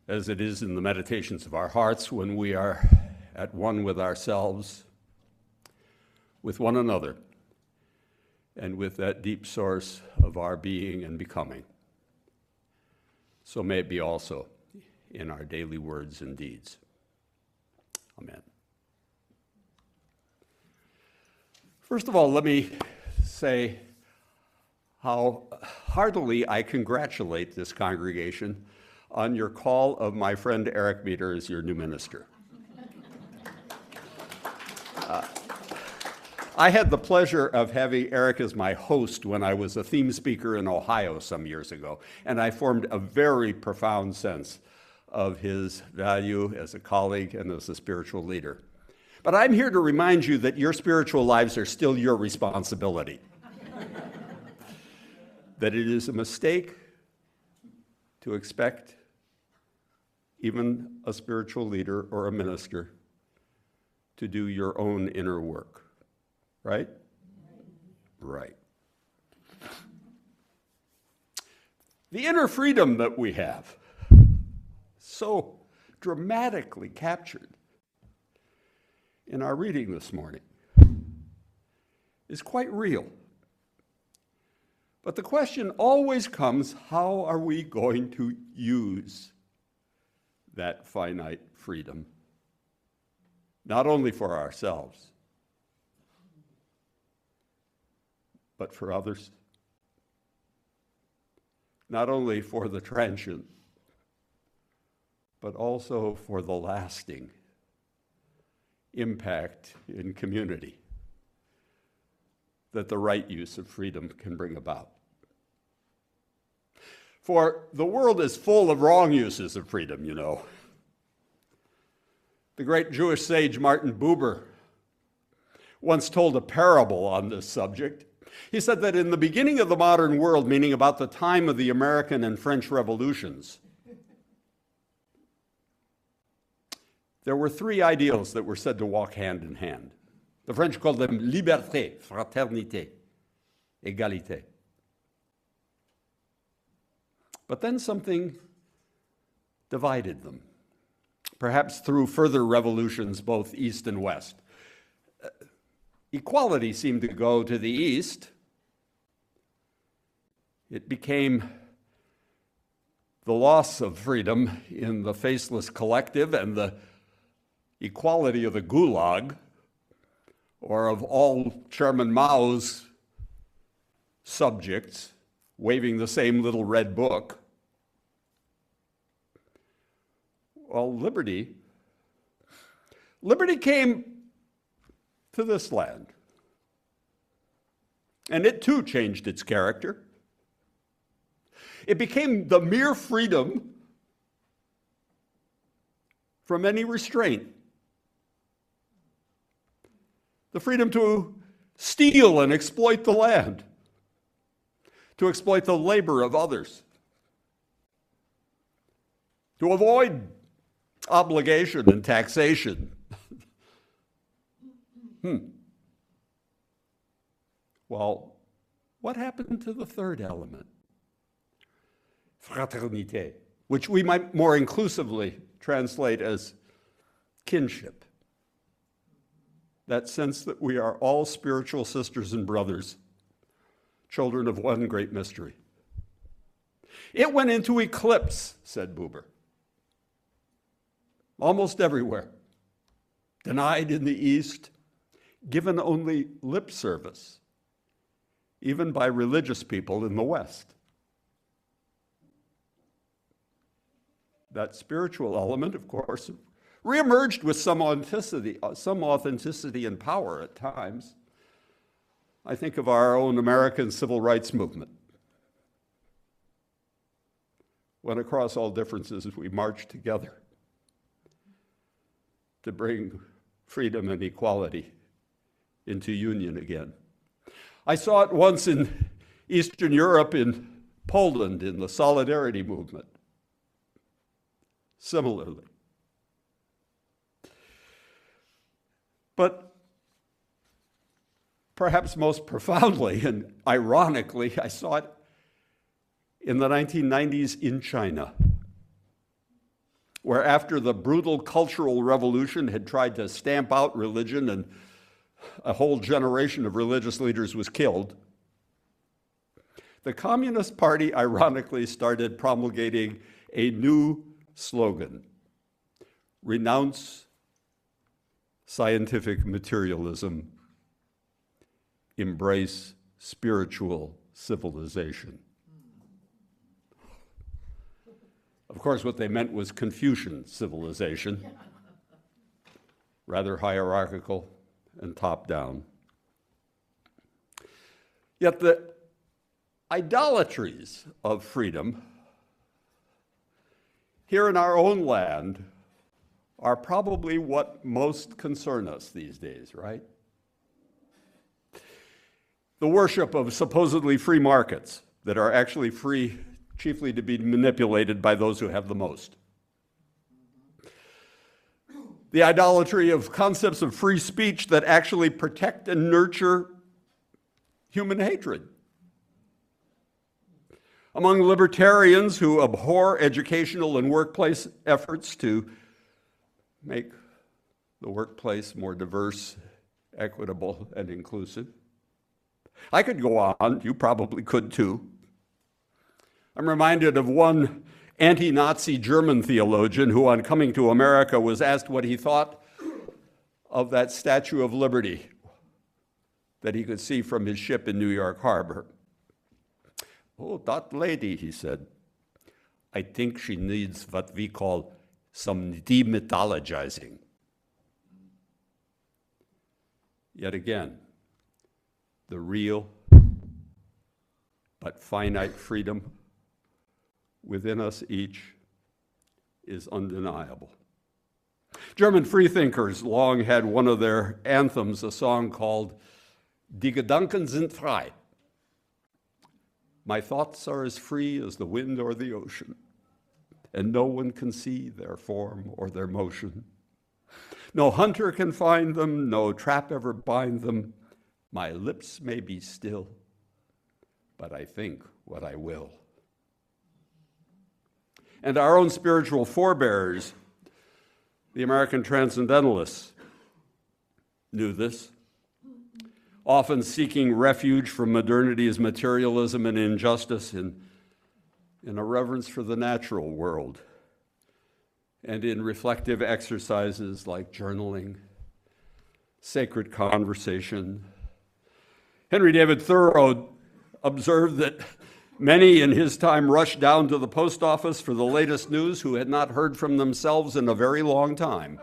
as it is in the meditations of our hearts when we are at one with ourselves, with one another, and with that deep source of our being and becoming. So may it be also in our daily words and deeds. Amen. First of all, let me say how heartily I congratulate this congregation on your call of my friend Eric Meter as your new minister. I had the pleasure of having Eric as my host when I was a theme speaker in Ohio some years ago, and I formed a very profound sense of his value as a colleague and as a spiritual leader. But I'm here to remind you that your spiritual lives are still your responsibility. That it is a mistake to expect even a spiritual leader or a minister to do your own inner work. Right? Right. The inner freedom that we have, so dramatically captured in our reading this morning, is quite real. But the question always comes, how are we going to use that finite freedom? Not only for ourselves, but for others. Not only for the transient, but also for the lasting impact in community that the right use of freedom can bring about. For the world is full of wrong uses of freedom, you know. The great Jewish sage Martin Buber once told a parable on this subject. He said that in the beginning of the modern world, meaning about the time of the American and French revolutions, there were three ideals that were said to walk hand in hand. The French called them liberté, fraternité, égalité. But then something divided them, perhaps through further revolutions both east and west. Equality seemed to go to the east. It became the loss of freedom in the faceless collective and the equality of the gulag, or of all Chairman Mao's subjects waving the same little red book. Well, liberty came to this land. And it too changed its character. It became the mere freedom from any restraint. The freedom to steal and exploit the land, to exploit the labor of others, to avoid obligation and taxation. Well, what happened to the third element? Fraternité, which we might more inclusively translate as kinship. That sense that we are all spiritual sisters and brothers, children of one great mystery. It went into eclipse, said Buber, almost everywhere. Denied in the East, given only lip service, even by religious people in the West. That spiritual element, of course, reemerged with some authenticity and power at times. I think of our own American civil rights movement, when across all differences we marched together to bring freedom and equality into union again. I saw it once in Eastern Europe, in Poland, in the Solidarity movement. Similarly. But perhaps most profoundly and ironically, I saw it in the 1990s in China. where after the brutal cultural revolution had tried to stamp out religion and a whole generation of religious leaders was killed, the Communist Party ironically started promulgating a new slogan: renounce scientific materialism, embrace spiritual civilization. Of course, what they meant was Confucian civilization, rather hierarchical and top-down. Yet the idolatries of freedom here in our own land are probably what most concern us these days, right? The worship of supposedly free markets that are actually free chiefly to be manipulated by those who have the most. The idolatry of concepts of free speech that actually protect and nurture human hatred. Among libertarians who abhor educational and workplace efforts to make the workplace more diverse, equitable, and inclusive. I could go on, you probably could too. I'm reminded of one anti-Nazi German theologian who, on coming to America, was asked what he thought of that Statue of Liberty that he could see from his ship in New York Harbor. "Oh, that lady," he said, "I think she needs what we call some demythologizing." Yet again, the real but finite freedom within us each is undeniable. German freethinkers long had one of their anthems, a song called Die Gedanken sind frei. My thoughts are as free as the wind or the ocean, and no one can see their form or their motion. No hunter can find them, no trap ever bind them. My lips may be still, but I think what I will. And our own spiritual forebears, the American transcendentalists, knew this, often seeking refuge from modernity's materialism and injustice in a reverence for the natural world and in reflective exercises like journaling, sacred conversation. Henry David Thoreau observed that many in his time rushed down to the post office for the latest news who had not heard from themselves in a very long time.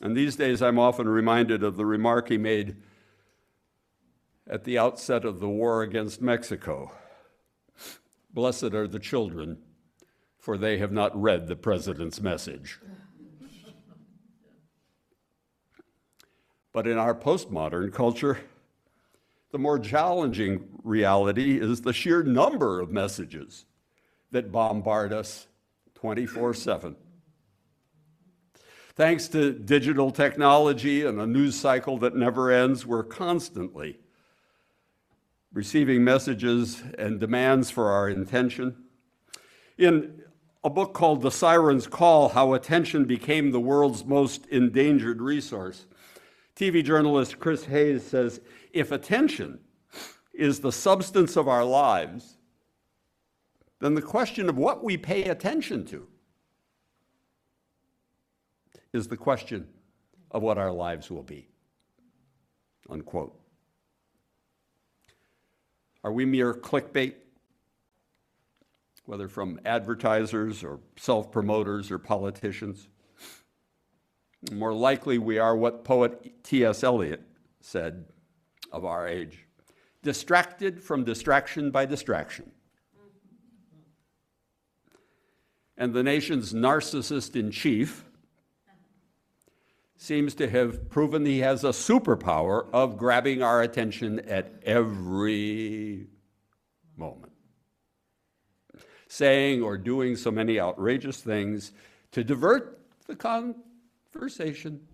And these days I'm often reminded of the remark he made at the outset of the war against Mexico. "Blessed are the children, for they have not read the president's message." But in our postmodern culture, the more challenging reality is the sheer number of messages that bombard us 24/7. Thanks to digital technology and a news cycle that never ends, we're constantly receiving messages and demands for our attention. In a book called The Siren's Call, How Attention Became the World's Most Endangered Resource, TV journalist Chris Hayes says, if attention is the substance of our lives, then the question of what we pay attention to is the question of what our lives will be, unquote. Are we mere clickbait, whether from advertisers or self-promoters or politicians? More likely we are what poet T.S. Eliot said of our age, distracted from distraction by distraction. And the nation's narcissist in chief seems to have proven he has a superpower of grabbing our attention at every moment, saying or doing so many outrageous things to divert the conversation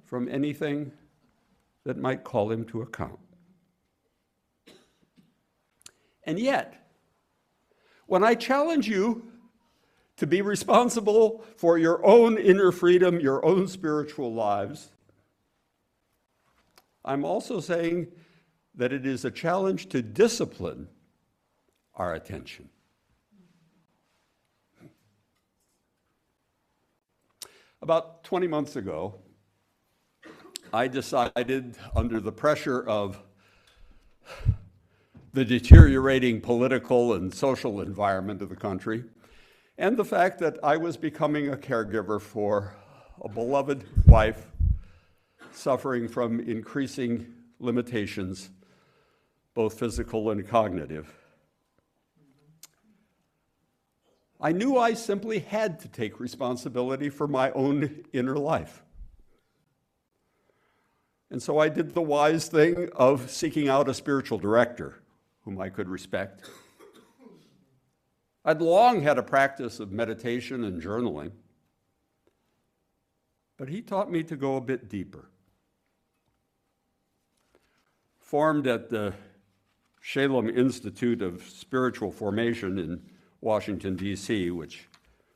from anything that might call him to account. And yet, When I challenge you to be responsible for your own inner freedom, your own spiritual lives, I'm also saying that it is a challenge to discipline our attention. About 20 months ago, I decided, under the pressure of the deteriorating political and social environment of the country, and the fact that I was becoming a caregiver for a beloved wife suffering from increasing limitations, both physical and cognitive, I knew I simply had to take responsibility for my own inner life. And so I did the wise thing of seeking out a spiritual director whom I could respect. I'd long had a practice of meditation and journaling, but he taught me to go a bit deeper. Formed at the Shalem Institute of Spiritual Formation in Washington, D.C., which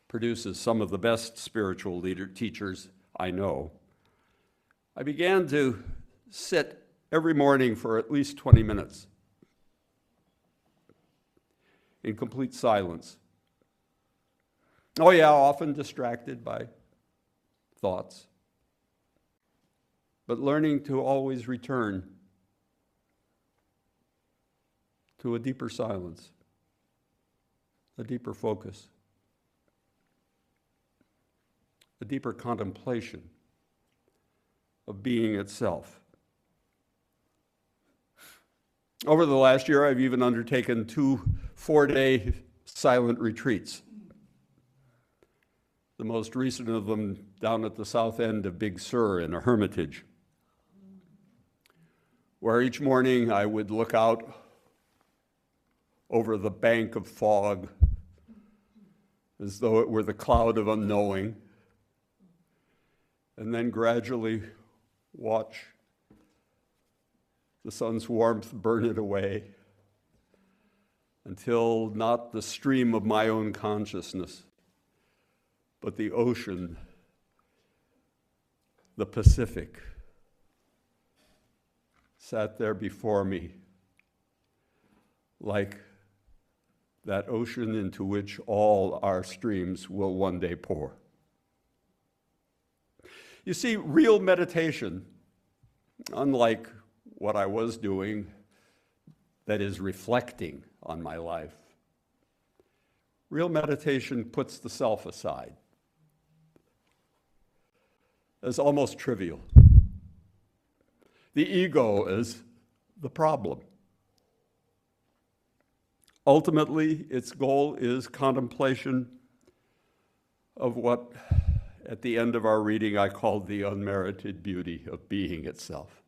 produces some of the best spiritual teachers I know, I began to sit every morning for at least 20 minutes in complete silence. Oh yeah, often distracted by thoughts, but learning to always return to a deeper silence, a deeper focus, a deeper contemplation of being itself. Over the last year, I've even undertaken 2 4-day silent retreats. The most recent of them down at the south end of Big Sur in a hermitage, where each morning I would look out over the bank of fog as though it were the cloud of unknowing, and then gradually watch the sun's warmth burn it away until not the stream of my own consciousness, but the ocean, the Pacific, sat there before me like that ocean into which all our streams will one day pour. You see, real meditation, unlike what I was doing, that is reflecting on my life, real meditation puts the self aside as almost trivial. The ego is the problem. Ultimately, its goal is contemplation of what, at the end of our reading, I called the unmerited beauty of being itself.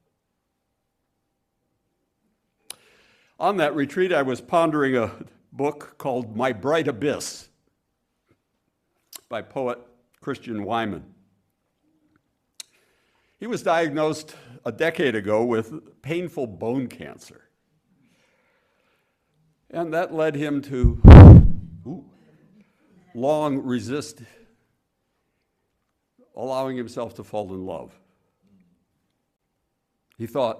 On that retreat, I was pondering a book called My Bright Abyss by poet Christian Wyman. He was diagnosed a decade ago with painful bone cancer. And that led him to long resist allowing himself to fall in love. He thought,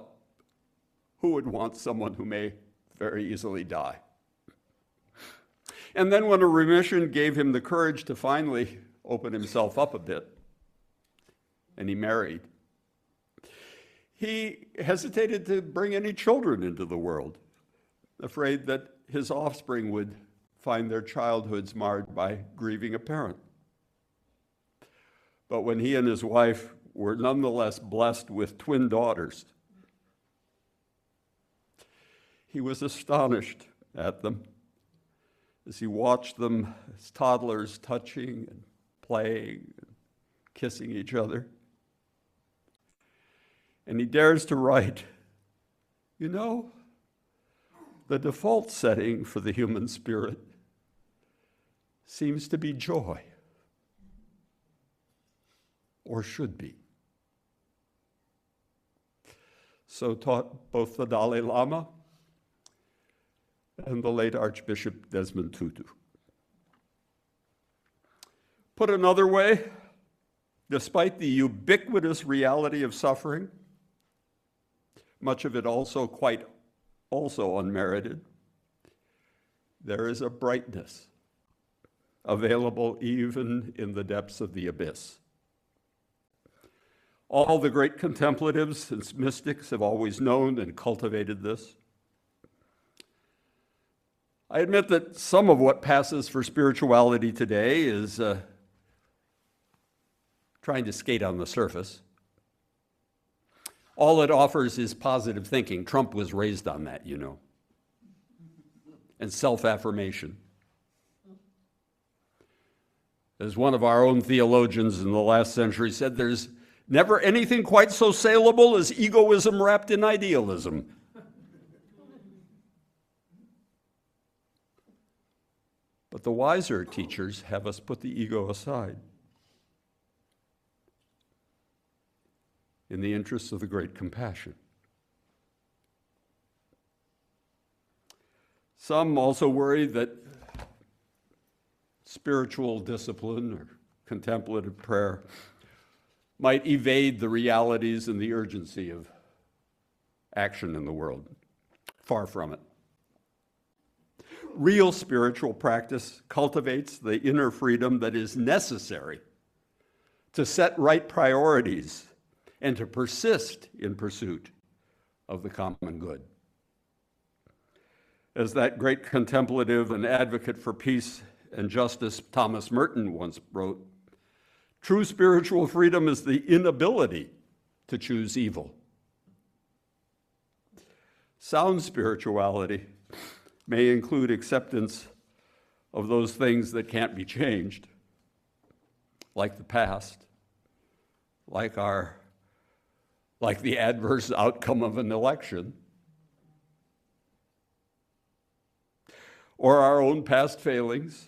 who would want someone who may very easily die? And then when a remission gave him the courage to finally open himself up a bit, and he married, he hesitated to bring any children into the world, afraid that his offspring would find their childhoods marred by grieving a parent. But when he and his wife were nonetheless blessed with twin daughters, he was astonished at them as he watched them as toddlers touching and playing and kissing each other. And he dares to write, you know, the default setting for the human spirit seems to be joy, or should be. So taught both the Dalai Lama and the late Archbishop Desmond Tutu. Put another way, despite the ubiquitous reality of suffering, much of it also unmerited, there is a brightness available even in the depths of the abyss. All the great contemplatives and mystics have always known and cultivated this. I admit that some of what passes for spirituality today is trying to skate on the surface. All it offers is positive thinking. Trump was raised on that, you know, and self-affirmation. As one of our own theologians in the last century said, there's never anything quite so saleable as egoism wrapped in idealism. But the wiser teachers have us put the ego aside in the interests of the great compassion. Some also worry that spiritual discipline or contemplative prayer might evade the realities and the urgency of action in the world. Far from it. Real spiritual practice cultivates the inner freedom that is necessary to set right priorities and to persist in pursuit of the common good. As that great contemplative and advocate for peace and justice, Thomas Merton, once wrote, true spiritual freedom is the inability to choose evil. Sound spirituality may include acceptance of those things that can't be changed, like the past, like the adverse outcome of an election, or our own past failings,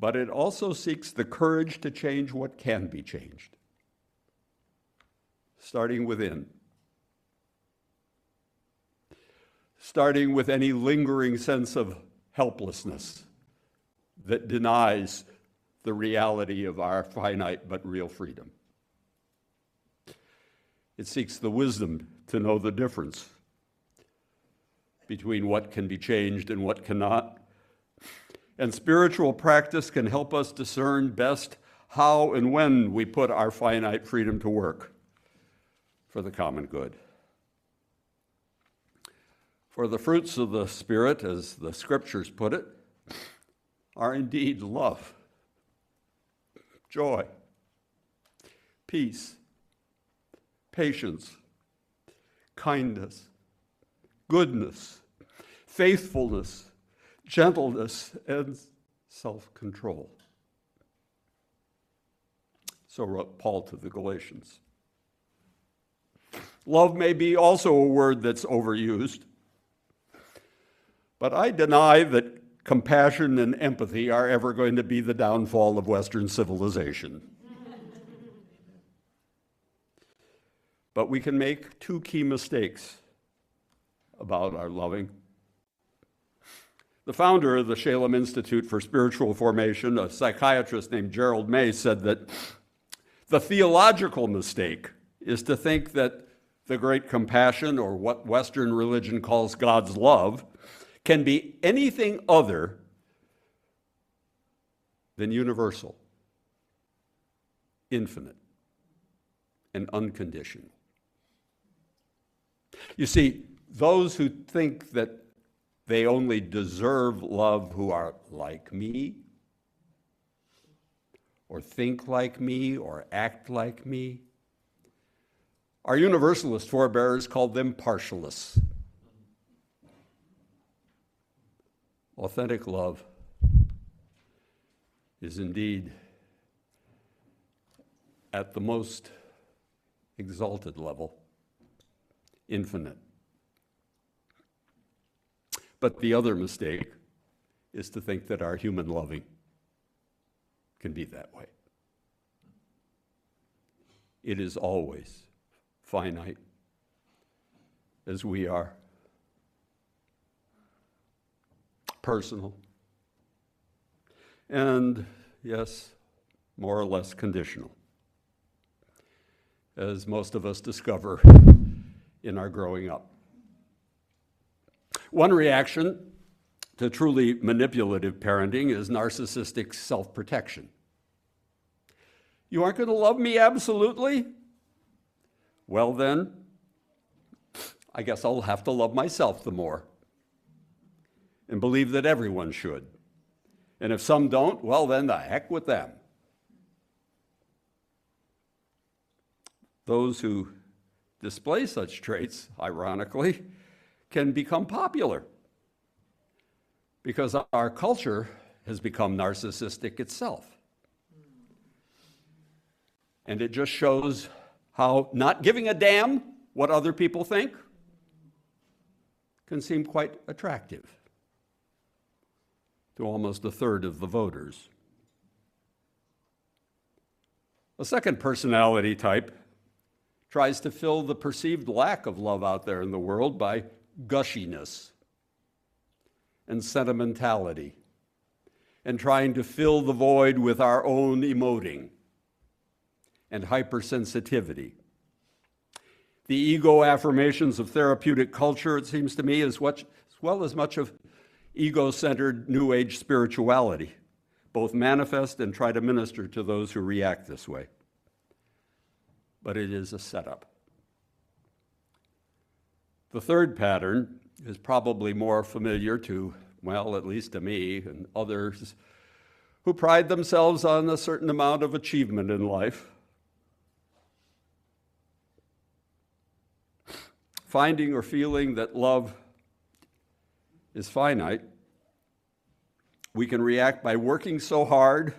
but it also seeks the courage to change what can be changed, starting within. Starting with any lingering sense of helplessness that denies the reality of our finite but real freedom. It seeks the wisdom to know the difference between what can be changed and what cannot. And spiritual practice can help us discern best how and when we put our finite freedom to work for the common good. For the fruits of the Spirit, as the scriptures put it, are indeed love, joy, peace, patience, kindness, goodness, faithfulness, gentleness, and self-control. So wrote Paul to the Galatians. Love may be also a word that's overused, but I deny that compassion and empathy are ever going to be the downfall of Western civilization. But we can make two key mistakes about our loving. The founder of the Shalem Institute for Spiritual Formation, a psychiatrist named Gerald May, said that the theological mistake is to think that the great compassion, or what Western religion calls God's love, can be anything other than universal, infinite, and unconditional. You see, those who think that they only deserve love who are like me, or think like me, or act like me, our Universalist forebears called them partialists. Authentic love is indeed at the most exalted level, infinite. But the other mistake is to think that our human loving can be that way. It is always finite, as we are. personal, and yes, more or less conditional, as most of us discover in our growing up. One reaction to truly manipulative parenting is narcissistic self-protection. You aren't going to love me absolutely? Well then, I guess I'll have to love myself the more and believe that everyone should. And if some don't, well then the heck with them. Those who display such traits, ironically, can become popular because our culture has become narcissistic itself. And it just shows how not giving a damn what other people think can seem quite attractive to almost a third of the voters. A second personality type tries to fill the perceived lack of love out there in the world by gushiness and sentimentality, and trying to fill the void with our own emoting and hypersensitivity. The ego affirmations of therapeutic culture, it seems to me, as well as much of ego-centered New Age spirituality, both manifest and try to minister to those who react this way. But it is a setup. The third pattern is probably more familiar to, well, at least to me and others who pride themselves on a certain amount of achievement in life. Finding or feeling that love is finite, we can react by working so hard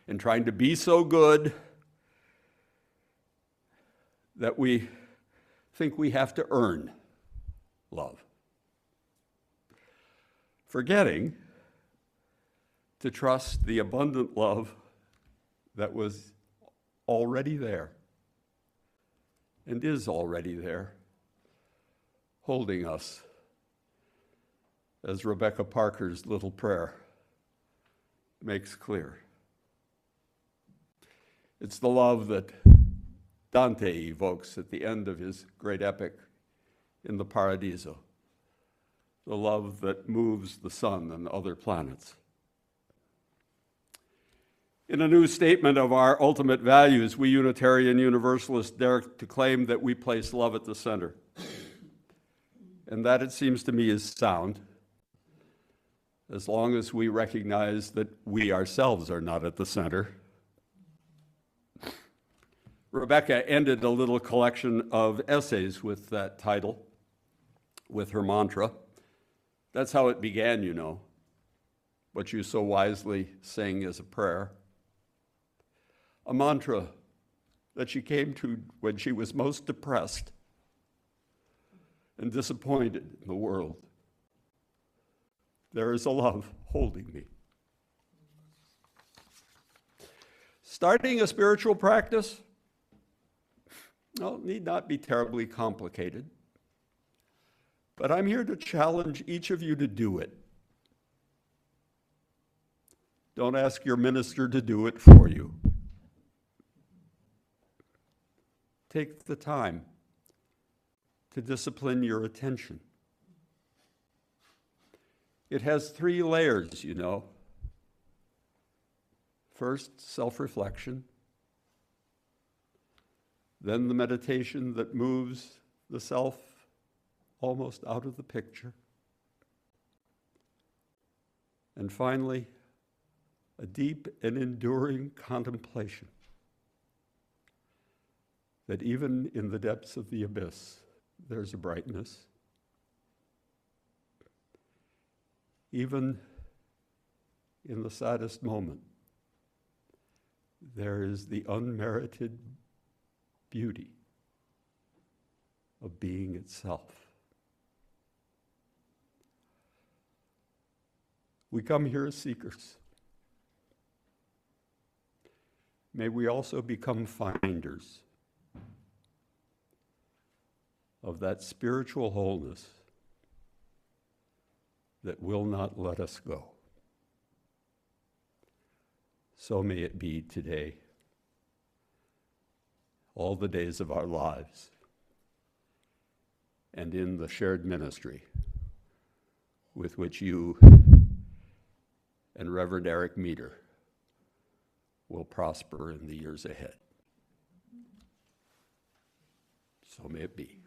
and trying to be so good that we think we have to earn love, forgetting to trust the abundant love that was already there and is already there, holding us, as Rebecca Parker's little prayer makes clear. It's the love that Dante evokes at the end of his great epic in the Paradiso, the love that moves the sun and other planets. In a new statement of our ultimate values, we Unitarian Universalists dare to claim that we place love at the center. And that, it seems to me, is sound, as long as we recognize that we ourselves are not at the center. Rebecca ended a little collection of essays with that title, with her mantra. That's how it began, you know, what you so wisely sing as a prayer. A mantra that she came to when she was most depressed and disappointed in the world. There is a love holding me. Starting a spiritual practice, well, it need not be terribly complicated, but I'm here to challenge each of you to do it. Don't ask your minister to do it for you. Take the time to discipline your attention. It has 3 layers, you know. First, self-reflection. Then the meditation that moves the self almost out of the picture. And finally, a deep and enduring contemplation that even in the depths of the abyss, there's a brightness. Even in the saddest moment, there is the unmerited beauty of being itself. We come here as seekers. May we also become finders of that spiritual wholeness that will not let us go. So may it be today, all the days of our lives, and in the shared ministry with which you and Reverend Eric Meter will prosper in the years ahead. So may it be.